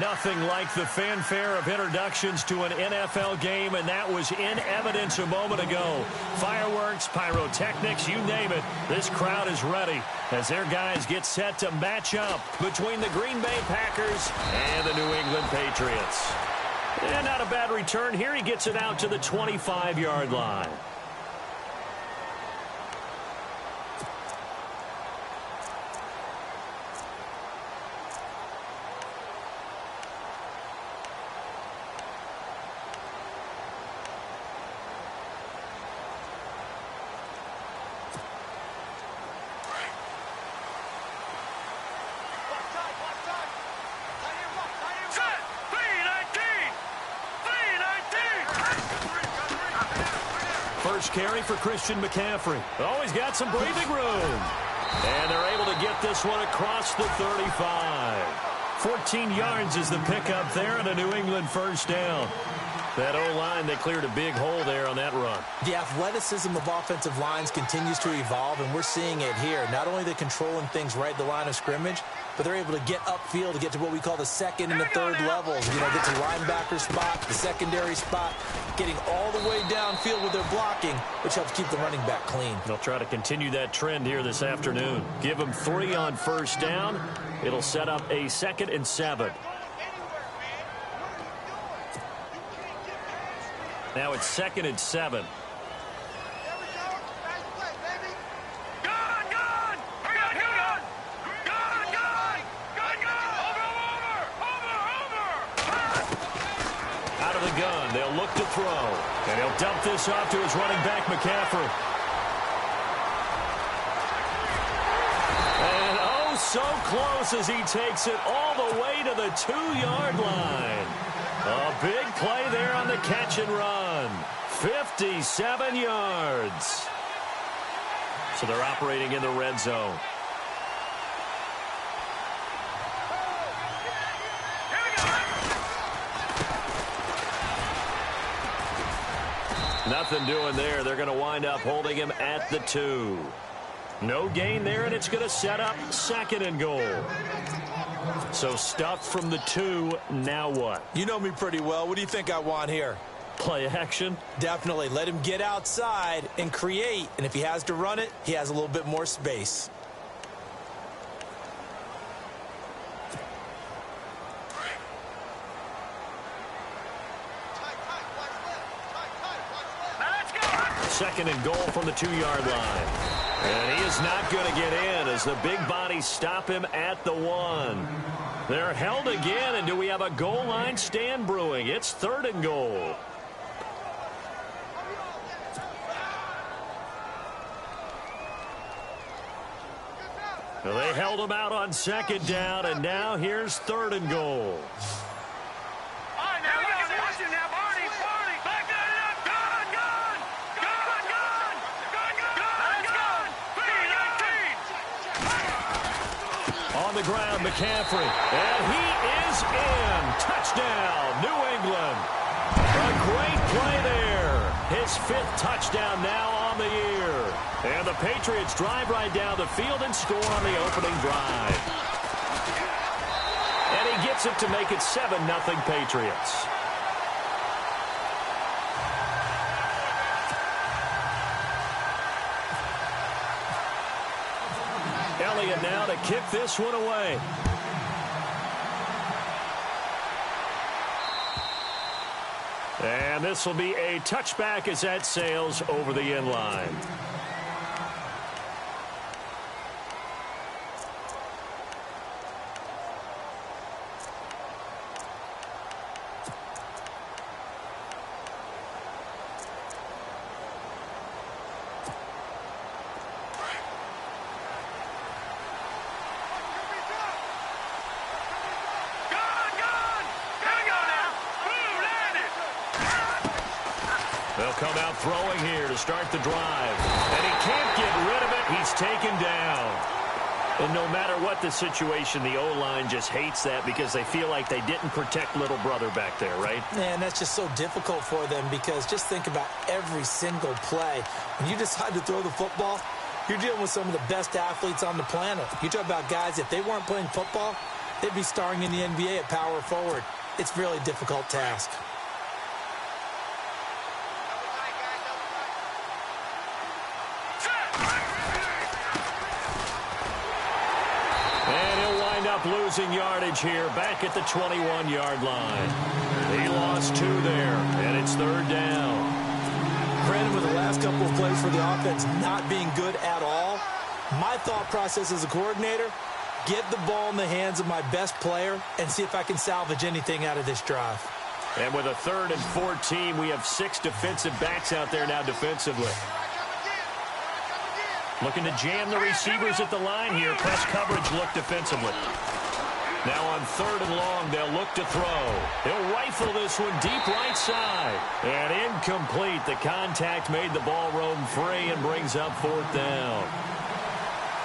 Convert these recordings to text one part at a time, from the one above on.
Nothing like the fanfare of introductions to an NFL game, and that was in evidence a moment ago. Fireworks, pyrotechnics, you name it. This crowd is ready as their guys get set to match up between the Green Bay Packers and the New England Patriots. And not a bad return here. He gets it out to the 25-yard line. First carry for Christian McCaffrey. Always got some breathing room. And they're able to get this one across the 35. 14 yards is the pickup there and a New England first down. That O-line, they cleared a big hole there on that run. The athleticism of offensive lines continues to evolve, and we're seeing it here. Not only are they controlling things right at the line of scrimmage, but they're able to get upfield to get to what we call the second and the third levels. You know, get to linebacker spot, the secondary spot, getting all the way downfield with their blocking, which helps keep the running back clean. They'll try to continue that trend here this afternoon. Give them 3 on first down. It'll set up a 2nd and 7. Now it's 2nd and 7. Out of the gun, they'll look to throw. And he'll dump this off to his running back, McCaffrey. And oh, so close as he takes it all the way to the 2-yard line. A big play there on the catch and run. 57 yards. So they're operating in the red zone. Nothing doing there. They're going to wind up holding him at the 2. No gain there, and it's going to set up 2nd and goal. So stuffed from the 2, now what? You know me pretty well. What do you think I want here? Play action? Definitely. Let him get outside and create. And if he has to run it, he has a little bit more space. Second and goal from the 2-yard line. And he is not going to get in as the big bodies stop him at the 1. They're held again, and do we have a goal line stand brewing? It's 3rd and goal. Well, they held him out on 2nd down, and now here's 3rd and goal. On the ground, McCaffrey. And he is in. Touchdown, New England. A great play there. His 5th touchdown now on the year. And the Patriots drive right down the field and score on the opening drive. And he gets it to make it 7-0 Patriots. Elliott now to kick this one away. And this will be a touchback as that sails over the end line. They'll come out throwing here to start the drive. And he can't get rid of it. He's taken down. And no matter what the situation, the O-line just hates that because they feel like they didn't protect little brother back there, right? Man, that's just so difficult for them because just think about every single play. When you decide to throw the football, you're dealing with some of the best athletes on the planet. You talk about guys, if they weren't playing football, they'd be starring in the NBA at power forward. It's a really difficult task. And he'll wind up losing yardage here, back at the 21-yard line. He lost 2 there, and it's 3rd down. Brandon, with the last couple of plays for the offense not being good at all, my thought process as a coordinator, get the ball in the hands of my best player and see if I can salvage anything out of this drive. And with a 3rd and 14, we have 6 defensive backs out there now defensively. Looking to jam the receivers at the line here. Press coverage look defensively. Now on 3rd and long, they'll look to throw. He'll rifle this one deep right side. And incomplete. The contact made the ball roam free and brings up 4th down.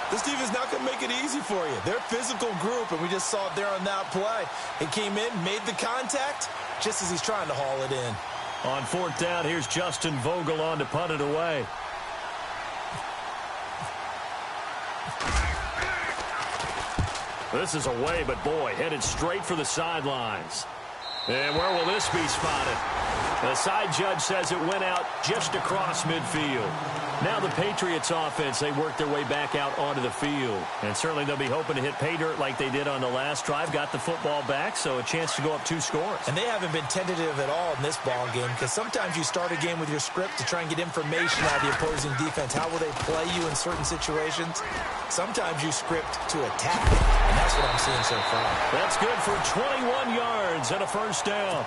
This defense is not going to make it easy for you. They're a physical group, and we just saw it there on that play. It came in, made the contact, just as he's trying to haul it in. On 4th down, here's Justin Vogel on to punt it away. This is away, but boy, headed straight for the sidelines. And where will this be spotted? The side judge says it went out just across midfield. Now the Patriots offense, they work their way back out onto the field. And certainly they'll be hoping to hit pay dirt like they did on the last drive. Got the football back, so a chance to go up 2 scores. And they haven't been tentative at all in this ball game, because sometimes you start a game with your script to try and get information out of the opposing defense. How will they play you in certain situations? Sometimes you script to attack, and that's what I'm seeing so far. That's good for 21 yards and a 1st down.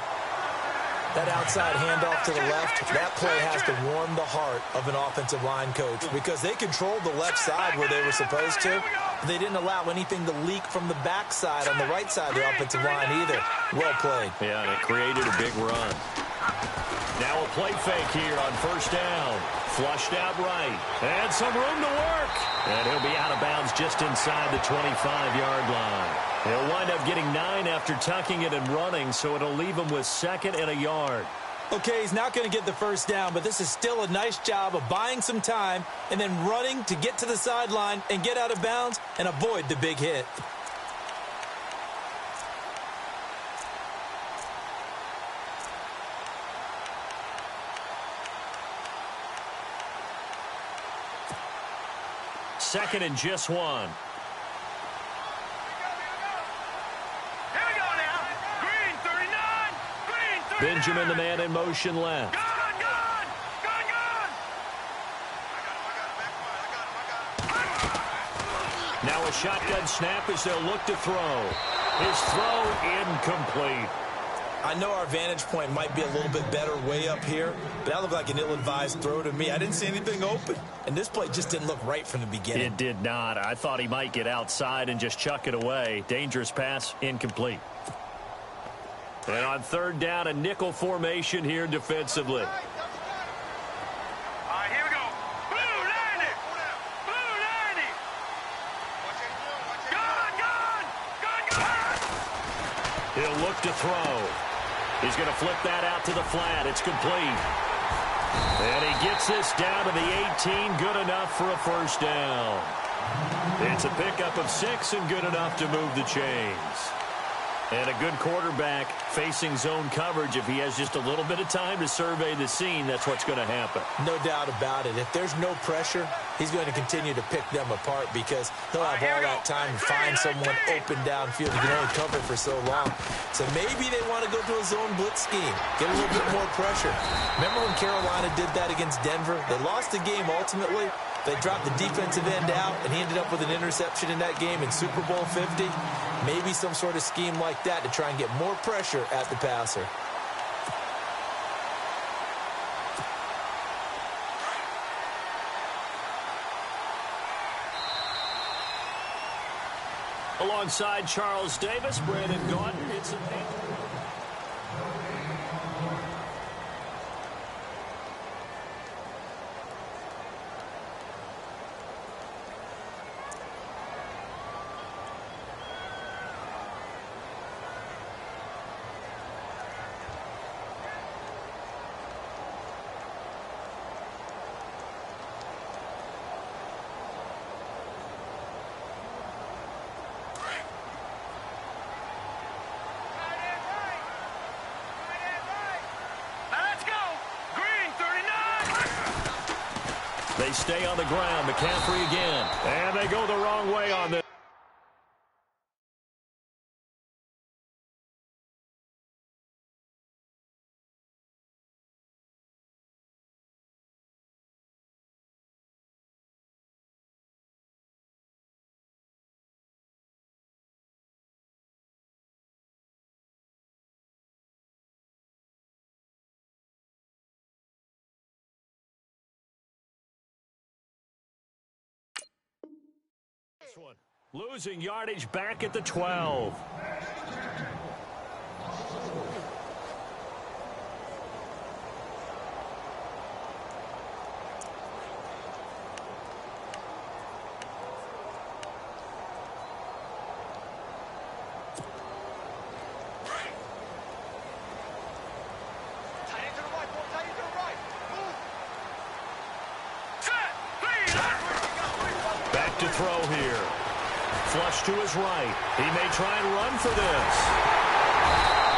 That outside handoff to the left, that play has to warm the heart of an offensive line coach, because they controlled the left side where they were supposed to. They didn't allow anything to leak from the backside on the right side of the offensive line either. Well played. Yeah, and it created a big run. Now a play fake here on 1st down. Flushed out right. And some room to work. And he'll be out of bounds just inside the 25-yard line. He'll wind up getting 9 after tucking it and running, so it'll leave him with 2nd and a yard. Okay, he's not going to get the 1st down, but this is still a nice job of buying some time and then running to get to the sideline and get out of bounds and avoid the big hit. Second and just 1. Benjamin, the man in motion left. Now a shotgun snap as they'll look to throw. His throw incomplete. I know our vantage point might be a little bit better way up here, but that looked like an ill-advised throw to me. I didn't see anything open, and this play just didn't look right from the beginning. It did not. I thought he might get outside and just chuck it away. Dangerous pass, incomplete. And on 3rd down, a nickel formation here defensively. All right, here we go. Blue 90. Blue 90. Gun. He'll look to throw. He's going to flip that out to the flat. It's complete. And he gets this down to the 18. Good enough for a 1st down. It's a pickup of 6 and good enough to move the chains. And a good quarterback facing zone coverage. If he has just a little bit of time to survey the scene, that's what's going to happen. No doubt about it. If there's no pressure, he's going to continue to pick them apart, because he'll have all that time to find someone open downfield. He can only cover for so long. So maybe they want to go to a zone blitz scheme, get a little bit more pressure. Remember when Carolina did that against Denver? They lost the game ultimately. They dropped the defensive end out, and he ended up with an interception in that game in Super Bowl 50. Maybe some sort of scheme like that to try and get more pressure at the passer. Alongside Charles Davis, Brandon Gordon, it's a They stay on the ground. McCaffrey again. And they go the wrong way on this. One. Losing yardage back at the 12. Back to throw here. Flush to his right. He may try and run for this.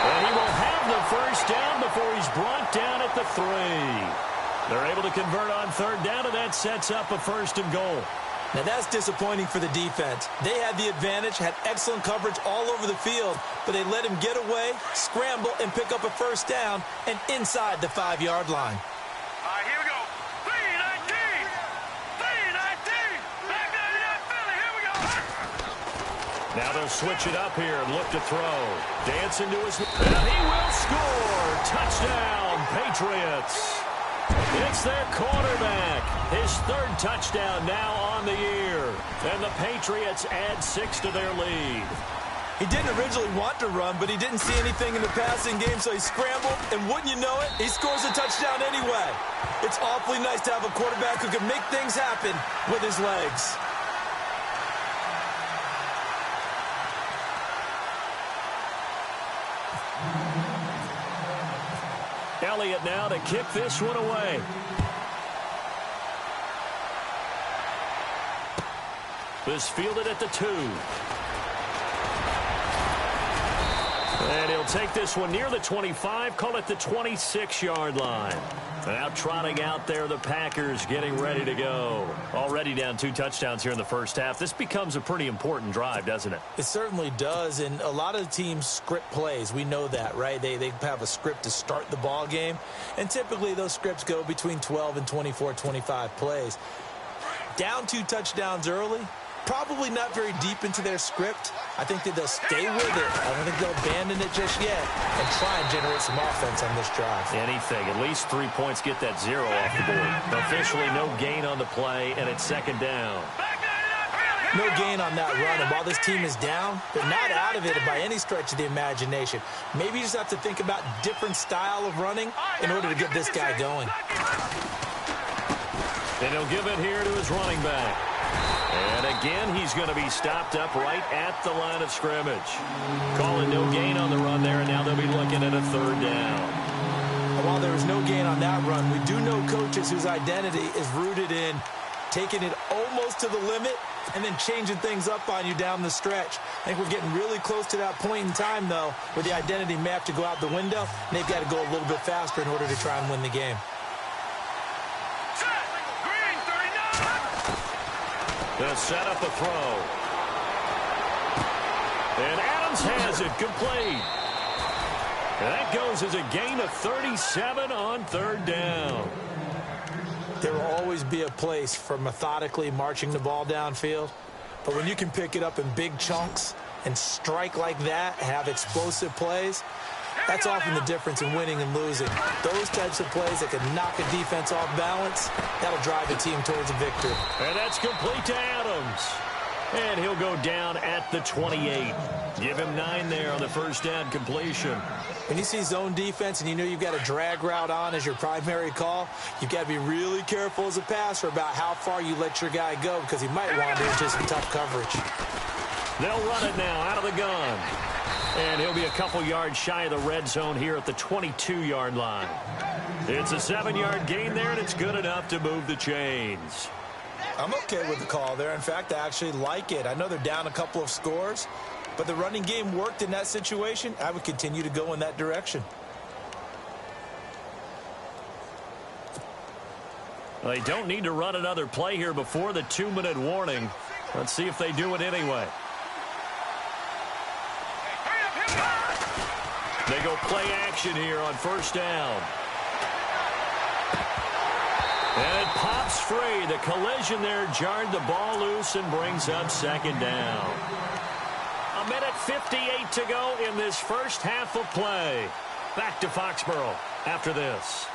And he will have the first down before he's brought down at the 3. They're able to convert on third down, and that sets up a 1st and goal. Now, that's disappointing for the defense. They had the advantage, had excellent coverage all over the field, but they let him get away, scramble, and pick up a 1st down and inside the 5-yard line. All right, here we go. 3-19. 3-19. Back down to that Philly. Here we go. Now they'll switch it up here and look to throw. Dancing to his... And he will score. Touchdown, Patriots. It's their quarterback. His 3rd touchdown now on the year. And the Patriots add 6 to their lead. He didn't originally want to run, but he didn't see anything in the passing game, so he scrambled, and wouldn't you know it, he scores a touchdown anyway. It's awfully nice to have a quarterback who can make things happen with his legs. Elliott now to kick this one away. This fielded at the 2. And he'll take this one near the 25, call it the 26-yard line. Now trotting out there, the Packers getting ready to go. Already down 2 touchdowns here in the first half. This becomes a pretty important drive, doesn't it? It certainly does, and a lot of teams script plays. We know that, right? They have a script to start the ball game, and typically those scripts go between 12 and 24, 25 plays. Down 2 touchdowns early, probably not very deep into their script. I think that they'll stay with it. I don't think they'll abandon it just yet and try and generate some offense on this drive. Anything. At least 3 points, get that 0 off the board. Officially no gain on the play, and it's 2nd down. No gain on that run, and while this team is down, they're not out of it by any stretch of the imagination. Maybe you just have to think about different style of running in order to get this guy going. And he'll give it here to his running back. And again, he's going to be stopped up right at the line of scrimmage. Calling no gain on the run there, and now they'll be looking at a 3rd down. And while there was no gain on that run, we do know coaches whose identity is rooted in taking it almost to the limit and then changing things up on you down the stretch. I think we're getting really close to that point in time, though, where the identity may have to go out the window, and they've got to go a little bit faster in order to try and win the game. To set up a throw. And Adams has it complete. And that goes as a gain of 37 on 3rd down. There will always be a place for methodically marching the ball downfield. But when you can pick it up in big chunks and strike like that, have explosive plays, that's often the difference in winning and losing. Those types of plays that can knock a defense off balance, that'll drive a team towards a victory. And that's complete to Adams. And he'll go down at the 28. Give him 9 there on the 1st down completion. When you see zone defense and you know you've got a drag route on as your primary call, you've got to be really careful as a passer about how far you let your guy go because he might wander into some tough coverage. They'll run it now out of the gun. And he'll be a couple yards shy of the red zone here at the 22-yard line. It's a 7-yard gain there, and it's good enough to move the chains. I'm okay with the call there. In fact, I actually like it. I know they're down a couple of scores, but the running game worked in that situation. I would continue to go in that direction. They don't need to run another play here before the 2-minute warning. Let's see if they do it anyway. They go play action here on first down. And it pops free. The collision there jarred the ball loose and brings up second down. 1:58 to go in this first half of play. Back to Foxborough after this.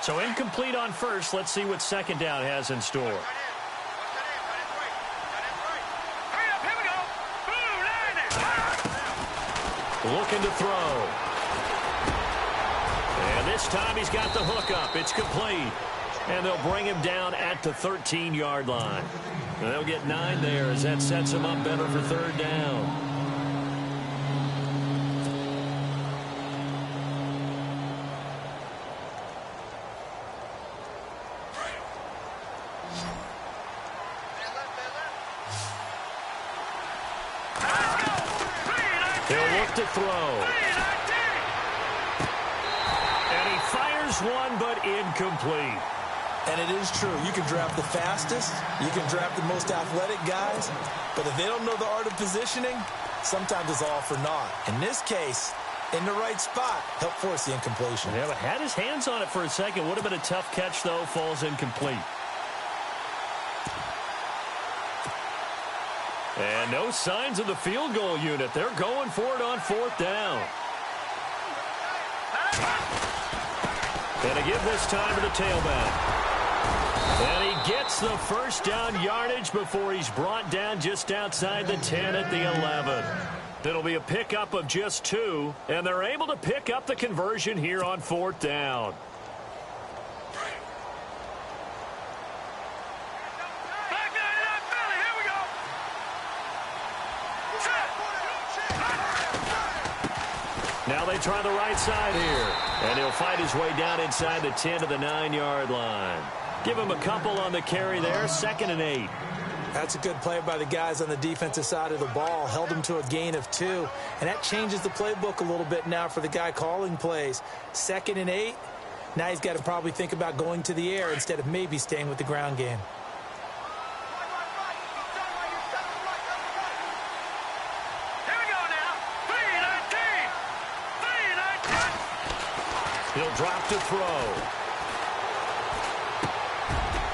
So incomplete on first. Let's see what second down has in store. Looking to throw. And this time he's got the hook up. It's complete. And they'll bring him down at the 13-yard line. And they'll get 9 there as that sets him up better for third down. To throw. And he fires one, but incomplete. And it is true. You can draft the fastest. You can draft the most athletic guys. But if they don't know the art of positioning, sometimes it's all for naught. In this case, in the right spot, help force the incompletion. Yeah, but had his hands on it for a second. Would have been a tough catch, though. Falls incomplete. And no signs of the field goal unit. They're going for it on fourth down. And a give this time to the tailback. And he gets the first down yardage before he's brought down just outside the 10 at the 11. It'll be a pickup of just 2, and they're able to pick up the conversion here on fourth down. Now they try the right side here. And he'll fight his way down inside the 10 to the 9-yard line. Give him a couple on the carry there. 2nd and 8. That's a good play by the guys on the defensive side of the ball. Held him to a gain of 2. And that changes the playbook a little bit now for the guy calling plays. 2nd and 8. Now he's got to probably think about going to the air instead of maybe staying with the ground game. He'll drop to throw.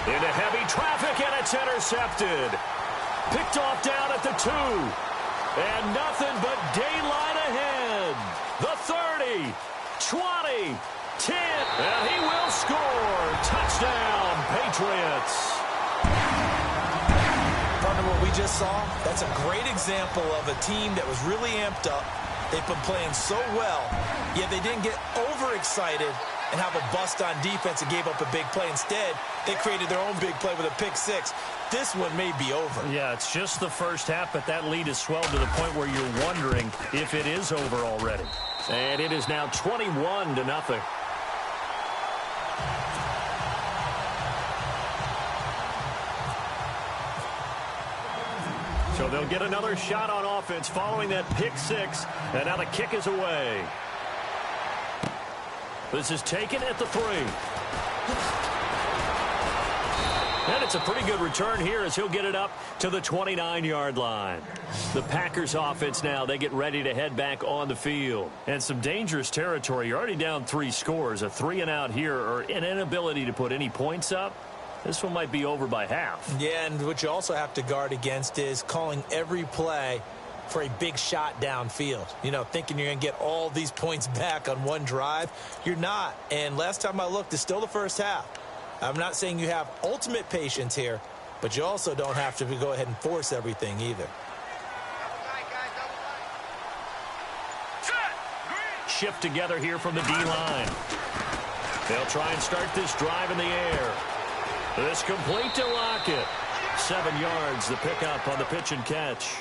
Into heavy traffic, and it's intercepted. Picked off down at the 2. And nothing but daylight ahead. The 30, 20, 10, and he will score. Touchdown, Patriots. Partner, what we just saw, that's a great example of a team that was really amped up. They've been playing so well, yet they didn't get overexcited and have a bust on defense and gave up a big play. Instead, they created their own big play with a pick 6. This one may be over. Yeah, it's just the first half, but that lead has swelled to the point where you're wondering if it is over already. And it is now 21-0. So they'll get another shot on offense following that pick 6. And now the kick is away. This is taken at the 3. And it's a pretty good return here as he'll get it up to the 29-yard line. The Packers offense now, they get ready to head back on the field. And some dangerous territory. You're already down 3 scores. A 3-and-out here or an inability to put any points up. This one might be over by half. Yeah, and what you also have to guard against is calling every play for a big shot downfield. You know, thinking you're going to get all these points back on one drive. You're not. And last time I looked, it's still the first half. I'm not saying you have ultimate patience here, but you also don't have to go ahead and force everything either. Shift together here from the D-line. They'll try and start this drive in the air. This complete to Lockett. 7 yards, the pickup on the pitch and catch.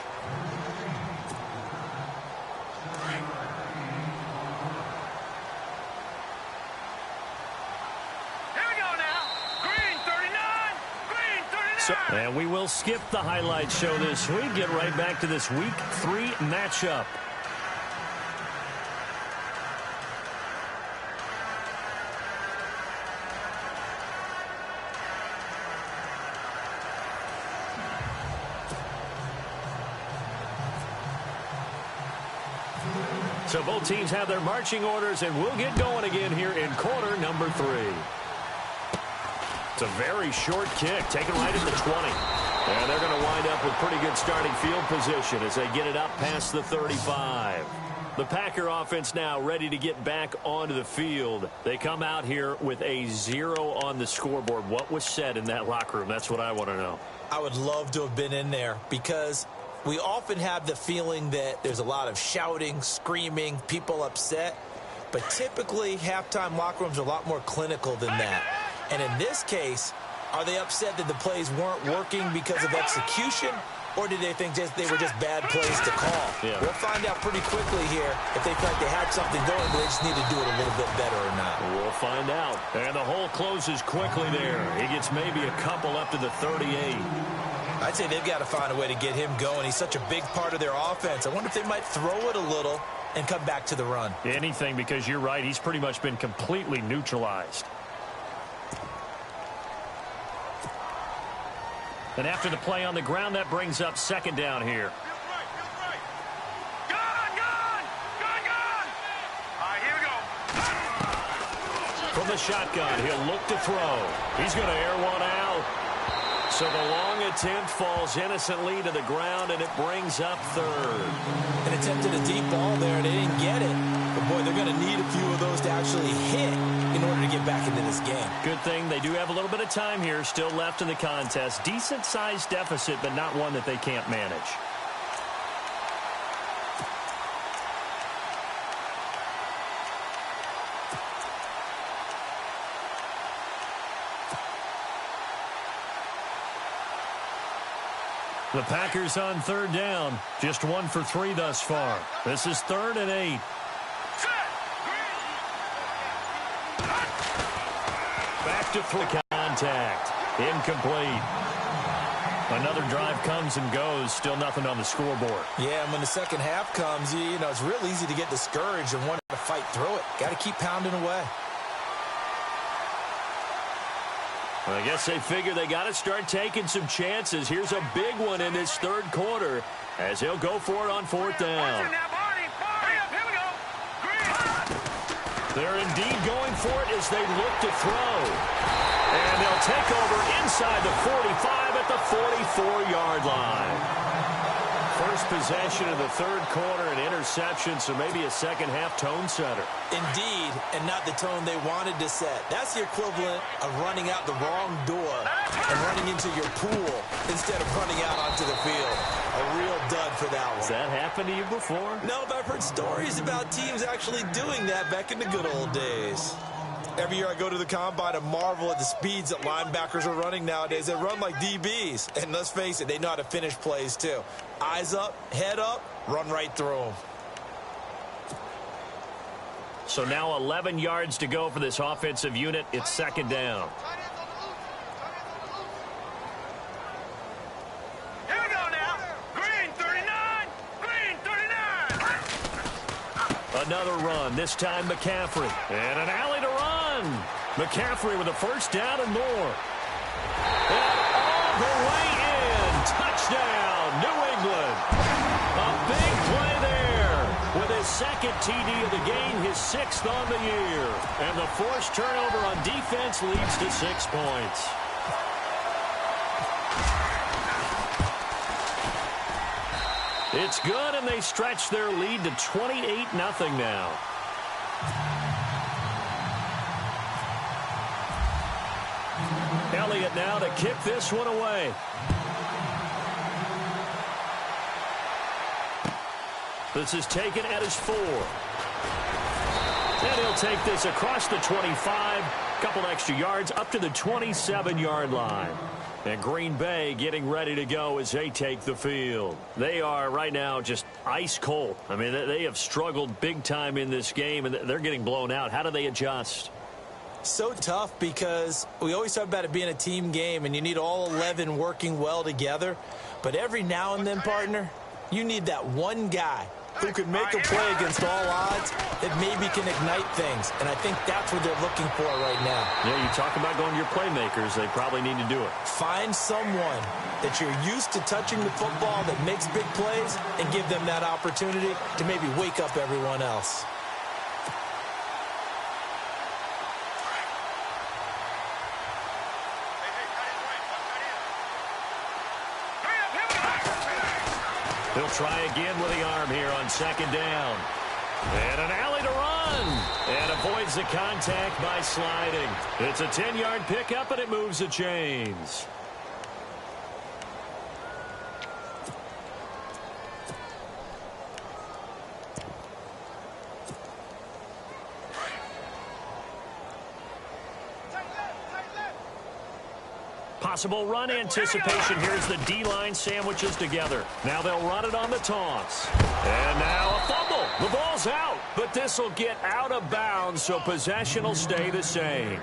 Here we go now. Green 39. Green 39. And we will skip the highlight show this week. Get right back to this Week 3 matchup. So both teams have their marching orders, and we'll get going again here in quarter number 3. It's a very short kick, taken right at the 20. And they're going to wind up with pretty good starting field position as they get it up past the 35. The Packer offense now ready to get back onto the field. They come out here with a 0 on the scoreboard. What was said in that locker room? That's what I want to know. I would love to have been in there because we often have the feeling that there's a lot of shouting, screaming, people upset. But typically, halftime locker rooms are a lot more clinical than that. And in this case, are they upset that the plays weren't working because of execution? Or did they think they were just bad plays to call? Yeah. We'll find out pretty quickly here if they feel like they had something going, but they just need to do it a little bit better or not. We'll find out. And the hole closes quickly there. He gets maybe a couple up to the 38. I'd say they've got to find a way to get him going. He's such a big part of their offense. I wonder if they might throw it a little and come back to the run. Anything, because you're right. He's pretty much been completely neutralized. And after the play on the ground, that brings up 2nd down here. Gone. All right, here we go. From the shotgun, he'll look to throw. He's going to air one out. So the long attempt falls innocently to the ground, and it brings up 3rd. And attempted a deep ball there, and they didn't get it. But, boy, they're going to need a few of those to actually hit in order to get back into this game. Good thing they do have a little bit of time here still left in the contest. Decent-sized deficit, but not one that they can't manage. The Packers on 3rd down. Just 1 for 3 thus far. This is 3rd and 8. look to throw contact. Incomplete. Another drive comes and goes. Still nothing on the scoreboard. Yeah, and when the second half comes, you know, it's real easy to get discouraged and want to fight through it. Got to keep pounding away. Well, I guess they figure they got to start taking some chances. Here's a big one in this third quarter as he'll go for it on fourth down. They're indeed going for it as they look to throw. And they'll take over inside the 45 at the 44-yard line. First possession of the third quarter, an interception, so maybe a second-half tone setter. Indeed, and not the tone they wanted to set. That's the equivalent of running out the wrong door and running into your pool instead of running out onto the field. A real dud for that one. Has that happened to you before? No, but I've heard stories about teams actually doing that back in the good old days. Every year I go to the combine and marvel at the speeds that linebackers are running nowadays. They run like DBs. And let's face it, they know how to finish plays too. Eyes up, head up, run right through them. So now 11 yards to go for this offensive unit. It's second down. Here we go now. Green 39. Green 39. Another run, this time McCaffrey. And an alley to run. McCaffrey with a first down and more. And all the way in. Touchdown, New England. A big play there with his second TD of the game, his sixth on the year. And the forced turnover on defense leads to 6 points. It's good, and they stretch their lead to 28-0 now. Elliott now to kick this one away. This is taken at his 4. And he'll take this across the 25. Couple extra yards up to the 27-yard line. And Green Bay getting ready to go as they take the field. They are right now just ice cold. I mean, they have struggled big time in this game, and they're getting blown out. How do they adjust? So tough because we always talk about it being a team game, and you need all 11 working well together. But every now and then, partner, you need that one guy who can make a play against all odds that maybe can ignite things. And I think that's what they're looking for right now. Yeah, you talk about going to your playmakers. They probably need to do it. Find someone that you're used to touching the football that makes big plays and give them that opportunity to maybe wake up everyone else. He'll try again with the arm here on second down. And an alley to run. And avoids the contact by sliding. It's a 10-yard pickup, and it moves the chains. Possible run anticipation. Here's the D-line sandwiches together. Now they'll run it on the toss. And now a fumble. The ball's out, but this will get out of bounds, so possession will stay the same.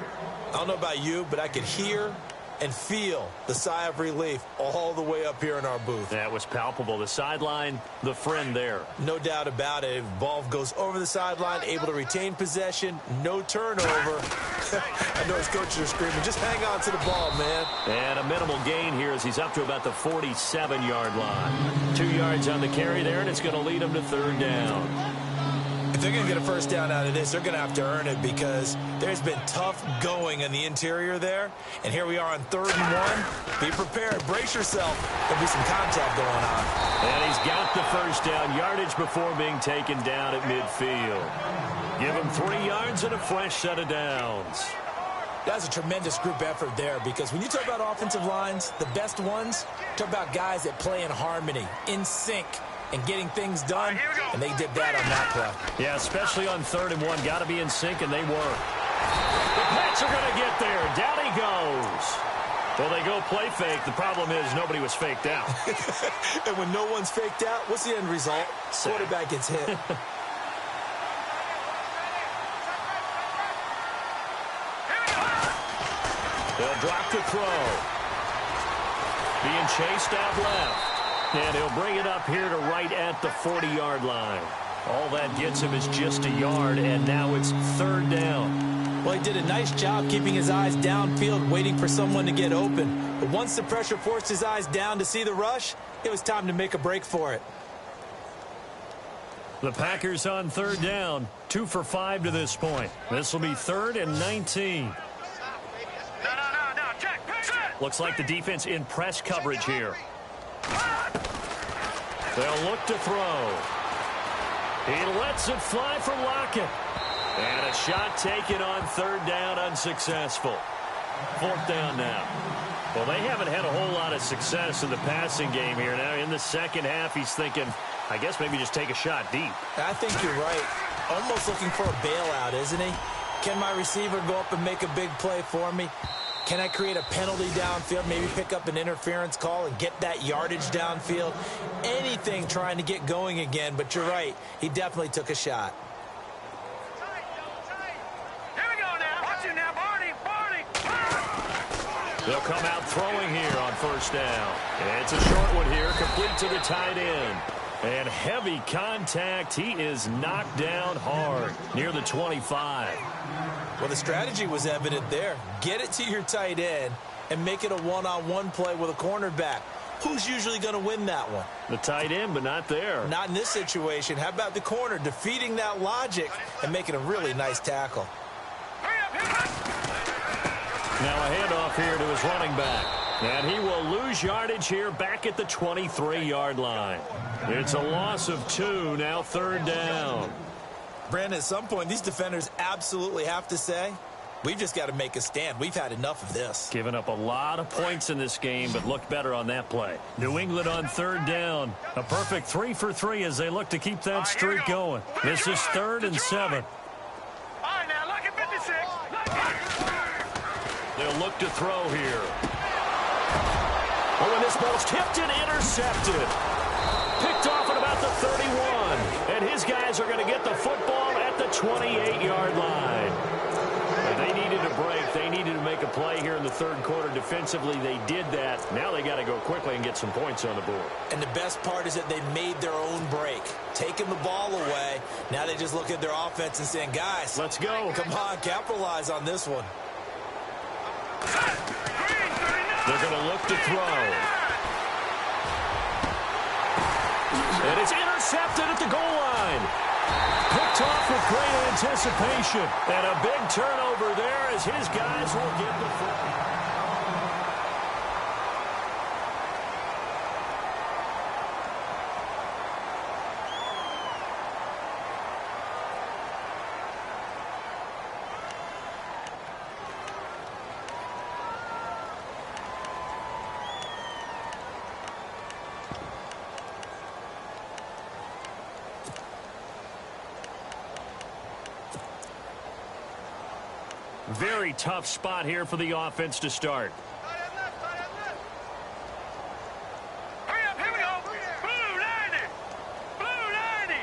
I don't know about you, but I could hear and feel the sigh of relief all the way up here in our booth. That was palpable. The sideline, the friend there. No doubt about it. Ball goes over the sideline, able to retain possession, no turnover. I know his coaches are screaming, just hang on to the ball, man. And a minimal gain here as he's up to about the 47-yard line. 2 yards on the carry there, and it's going to lead him to third down. If they're going to get a first down out of this, they're going to have to earn it because there's been tough going in the interior there. And here we are on 3rd and 1. Be prepared. Brace yourself. There'll be some contact going on. And he's got the first down yardage before being taken down at midfield. Give him 3 yards and a fresh set of downs. That's a tremendous group effort there because when you talk about offensive lines, the best ones, talk about guys that play in harmony, in sync, and getting things done, and they did that on that play. Yeah, especially on 3rd and 1. Got to be in sync, and they were. The Pats are going to get there. Down he goes. Well, they go play fake. The problem is nobody was faked out. And when no one's faked out, what's the end result? Quarterback gets hit. They'll drop the throw. Being chased out left. And he'll bring it up here to right at the 40-yard line. All that gets him is just a yard, and now it's third down. Well, he did a nice job keeping his eyes downfield, waiting for someone to get open. But once the pressure forced his eyes down to see the rush, it was time to make a break for it. The Packers on third down, 2 for 5 to this point. This will be 3rd and 19. No, check. Looks like the defense in press coverage here. They'll look to throw. He lets it fly for Lockett. And a shot taken on third down, unsuccessful. 4th down now. Well, they haven't had a whole lot of success in the passing game here. Now in the second half, he's thinking, I guess maybe just take a shot deep. I think you're right. Almost looking for a bailout, isn't he? Can my receiver go up and make a big play for me? Can I create a penalty downfield, maybe pick up an interference call and get that yardage downfield? Anything trying to get going again, but you're right. He definitely took a shot. Here we go now. Watch it now, Barney. They'll come out throwing here on first down. And it's a short one here, complete to the tight end. And heavy contact. He is knocked down hard near the 25. Well, the strategy was evident there. Get it to your tight end and make it a one-on-one play with a cornerback. Who's usually going to win that one? The tight end, but not there. Not in this situation. How about the corner defeating that logic and making a really nice tackle? Now a handoff here to his running back. And he will lose yardage here back at the 23-yard line. It's a loss of 2, now third down. Brandon, at some point, these defenders absolutely have to say, we've just got to make a stand. We've had enough of this. Given up a lot of points in this game, but looked better on that play. New England on third down. A perfect 3 for 3 as they look to keep that streak going. This is 3rd and 7. All right, now, look at 56. They'll look to throw here. Oh, and this ball's tipped and intercepted. Picked off at about the 31. And his guys are going to get the football at the 28-yard line. And they needed a break. They needed to make a play here in the third quarter defensively. They did that. Now they got to go quickly and get some points on the board. And the best part is that they made their own break. Taking the ball away. Now they just look at their offense and saying, guys, let's go. Come on, capitalize on this one. They're going to look to throw. And it's intercepted at the goal line. Picked off with great anticipation. And a big turnover there as his guys will get the football. Very tough spot here for the offense to start. Hurry up, here we go. Blue 90.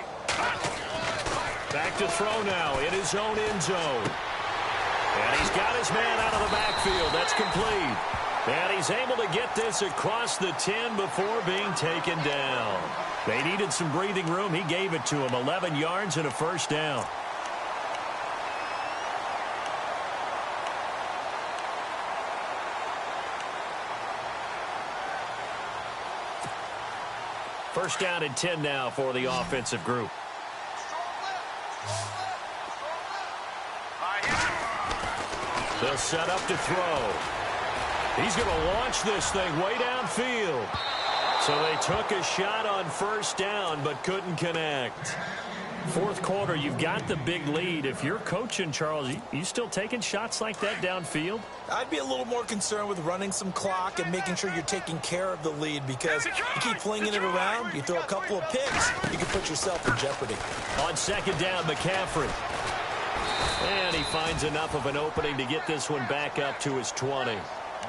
Back to throw now in his own end zone. And he's got his man out of the backfield. That's complete. And he's able to get this across the 10 before being taken down. They needed some breathing room. He gave it to him. 11 yards and a first down. First down and 10 now for the offensive group. They'll set up to throw. He's going to launch this thing way downfield. So they took a shot on first down but couldn't connect. Fourth quarter, you've got the big lead. If you're coaching, Charles, you still taking shots like that downfield? I'd be a little more concerned with running some clock and making sure you're taking care of the lead, because you keep flinging it around, you throw a couple of picks, you can put yourself in jeopardy. On second down, McCaffrey. And he finds enough of an opening to get this one back up to his 20.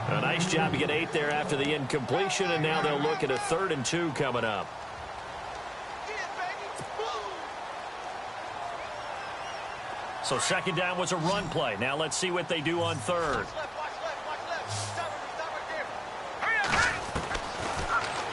A nice job to get 8 there after the incompletion, and now they'll look at a 3rd and 2 coming up. So second down was a run play. Now let's see what they do on third.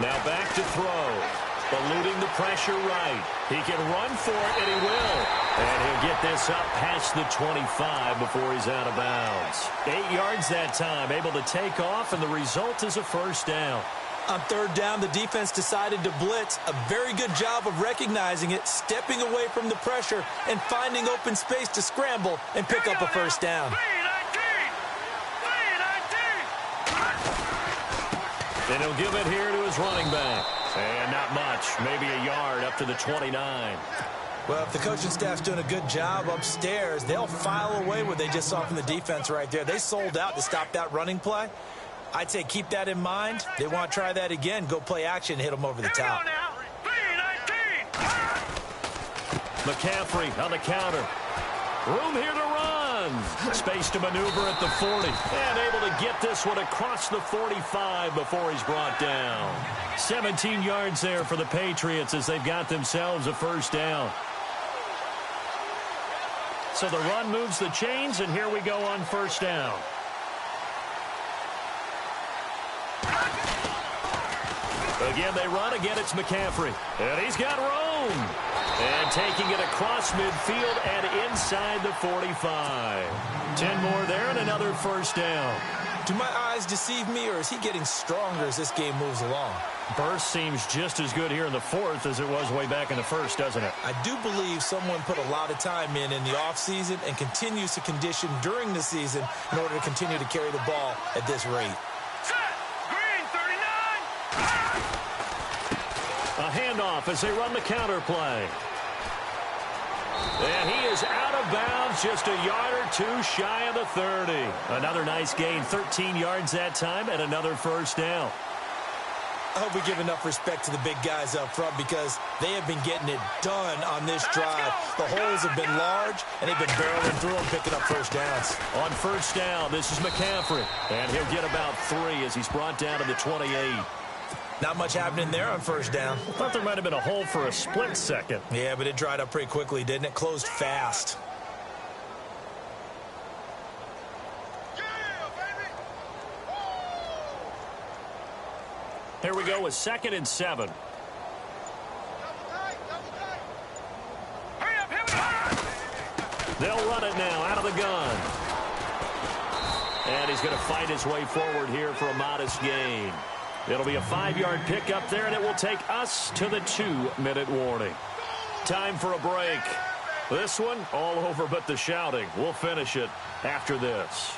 Now back to throw. Eluding the pressure right. He can run for it, and he will. And he'll get this up past the 25 before he's out of bounds. 8 yards that time, able to take off, and the result is a first down. On third down, the defense decided to blitz. A very good job of recognizing it, stepping away from the pressure, and finding open space to scramble and pick up a first down. And he'll give it here to his running back. And not much, maybe a yard up to the 29. Well, if the coaching staff's doing a good job upstairs, they'll file away what they just saw from the defense right there. They sold out to stop that running play. I'd say keep that in mind. They want to try that again, go play action, hit them over the top. McCaffrey on the counter. Room here to run. Space to maneuver at the 40. And able to get this one across the 45 before he's brought down. 17 yards there for the Patriots as they've got themselves a first down. So the run moves the chains, and here we go on first down. Again, they run. Again, it's McCaffrey. And he's got room. And taking it across midfield and inside the 45. 10 more there and another first down. Do my eyes deceive me, or is he getting stronger as this game moves along? Burst seems just as good here in the fourth as it was way back in the first, doesn't it? I do believe someone put a lot of time in the offseason and continues to condition during the season in order to continue to carry the ball at this rate. A handoff as they run the counter play. And he is out of bounds, just a yard or two shy of the 30. Another nice gain, 13 yards that time, and another first down. I hope we give enough respect to the big guys up front because they have been getting it done on this drive. The holes have been large, and they've been barreling through and picking up first downs. On first down, this is McCaffrey. And he'll get about 3 as he's brought down to the 28. Not much happening there on first down. I thought there might have been a hole for a split second. Yeah, but it dried up pretty quickly, didn't it? Closed fast. Here we go with 2nd and 7. They'll run it now out of the gun. And he's going to fight his way forward here for a modest gain. It'll be a 5-yard pickup there, and it will take us to the 2-minute warning. Time for a break. This one, all over but the shouting. We'll finish it after this.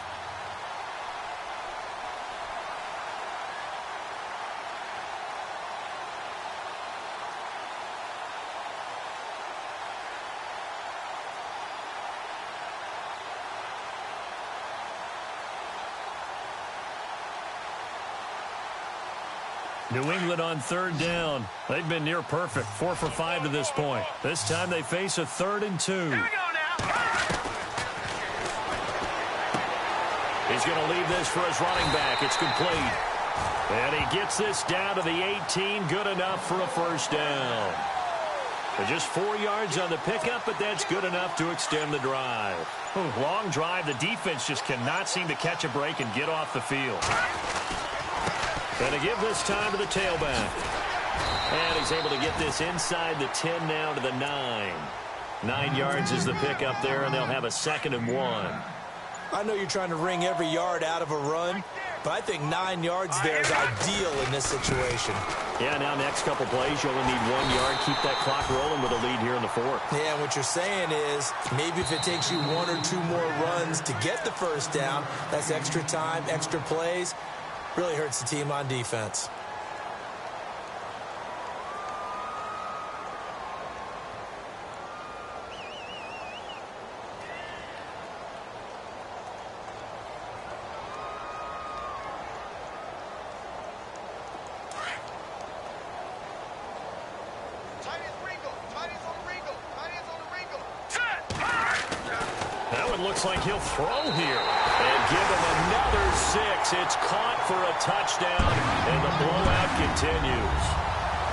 New England on third down. They've been near perfect, 4 for 5 to this point. This time they face a 3rd and 2. He's going to leave this for his running back. It's complete. And he gets this down to the 18, good enough for a first down. But just 4 yards on the pickup, but that's good enough to extend the drive. Long drive. The defense just cannot seem to catch a break and get off the field. And to give this time to the tailback. And he's able to get this inside the 10 now to the 9. 9 yards is the pickup there, and they'll have a 2nd and 1. I know you're trying to wring every yard out of a run, but I think 9 yards there is ideal in this situation. Yeah, now next couple plays, you only need 1 yard. Keep that clock rolling with a lead here in the 4th. Yeah, and what you're saying is maybe if it takes you 1 or 2 more runs to get the first down, that's extra time, extra plays. Really hurts the team on defense. That one looks like he'll throw here. And give him another 6. It's caught for a touchdown, and the blowout continues.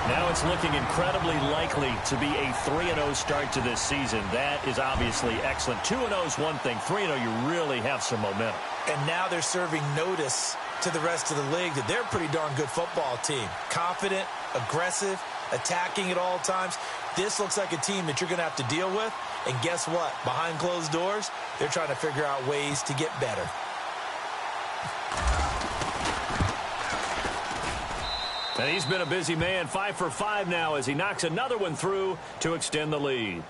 Now it's looking incredibly likely to be a 3-0 start to this season. That is obviously excellent. 2-0 is one thing. 3-0, you really have some momentum. And now they're serving notice to the rest of the league that they're a pretty darn good football team. Confident, aggressive, attacking at all times. This looks like a team that you're going to have to deal with. And guess what? Behind closed doors, they're trying to figure out ways to get better. And he's been a busy man, 5 for 5 now as he knocks another one through to extend the lead.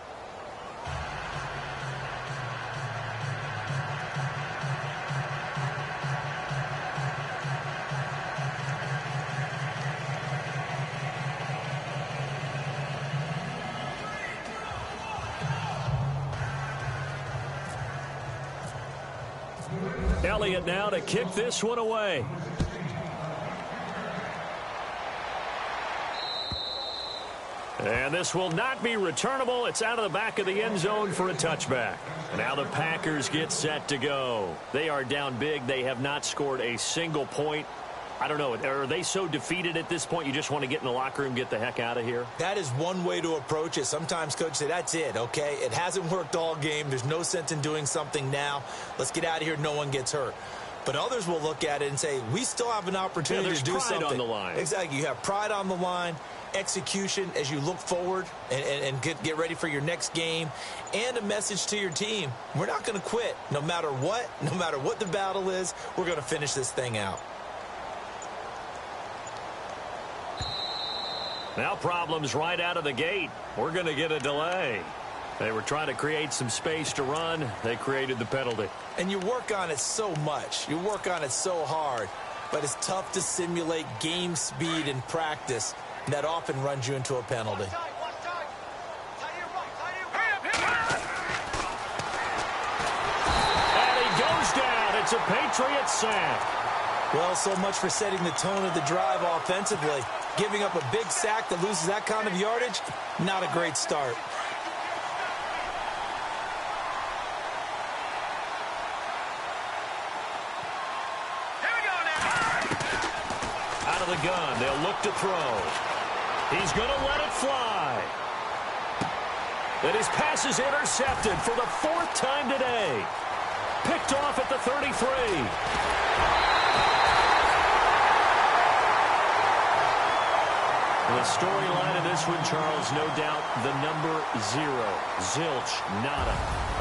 Elliott now to kick this one away. And this will not be returnable. It's out of the back of the end zone for a touchback. Now the Packers get set to go. They are down big. They have not scored a single point. I don't know. Are they so defeated at this point you just want to get in the locker room, get the heck out of here? That is one way to approach it. Sometimes coaches say, that's it, okay? It hasn't worked all game. There's no sense in doing something now. Let's get out of here. No one gets hurt. But others will look at it and say, we still have an opportunity to do something. There's pride on the line. Exactly. You have pride on the line, execution as you look forward and get ready for your next game, and a message to your team. We're not going to quit no matter what the battle is. We're going to finish this thing out. Now problems right out of the gate. We're going to get a delay. They were trying to create some space to run. They created the penalty. And you work on it so much. You work on it so hard. But it's tough to simulate game speed in practice. And that often runs you into a penalty. And he goes down. It's a Patriot sack. Well, so much for setting the tone of the drive offensively. Giving up a big sack that loses that kind of yardage, not a great start. Here we go now. Out of the gun, they'll look to throw. He's going to let it fly. And his pass is intercepted for the 4th time today. Picked off at the 33. The storyline of this one, Charles, no doubt the number 0. Zilch, nada.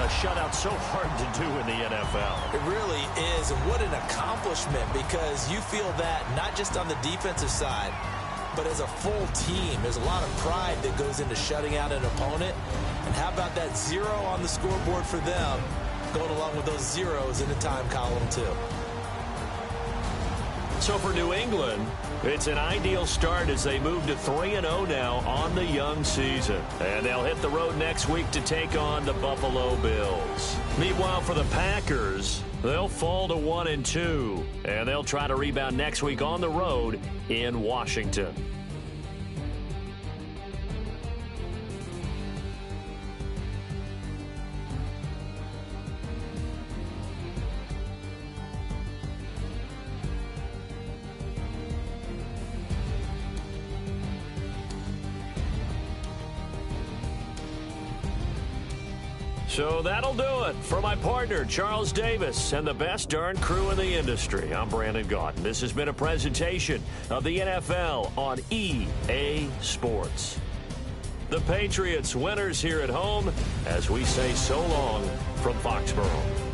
A shutout so hard to do in the NFL. It really is, and what an accomplishment, because you feel that not just on the defensive side, but as a full team. There's a lot of pride that goes into shutting out an opponent. And how about that 0 on the scoreboard for them, going along with those zeros in the time column, too. So for New England, it's an ideal start as they move to 3-0 now on the young season. And they'll hit the road next week to take on the Buffalo Bills. Meanwhile, for the Packers, they'll fall to 1-2. And they'll try to rebound next week on the road in Washington. So that'll do it for my partner, Charles Davis, and the best darn crew in the industry. I'm Brandon Gaudin. This has been a presentation of the NFL on EA Sports. The Patriots winners here at home as we say so long from Foxborough.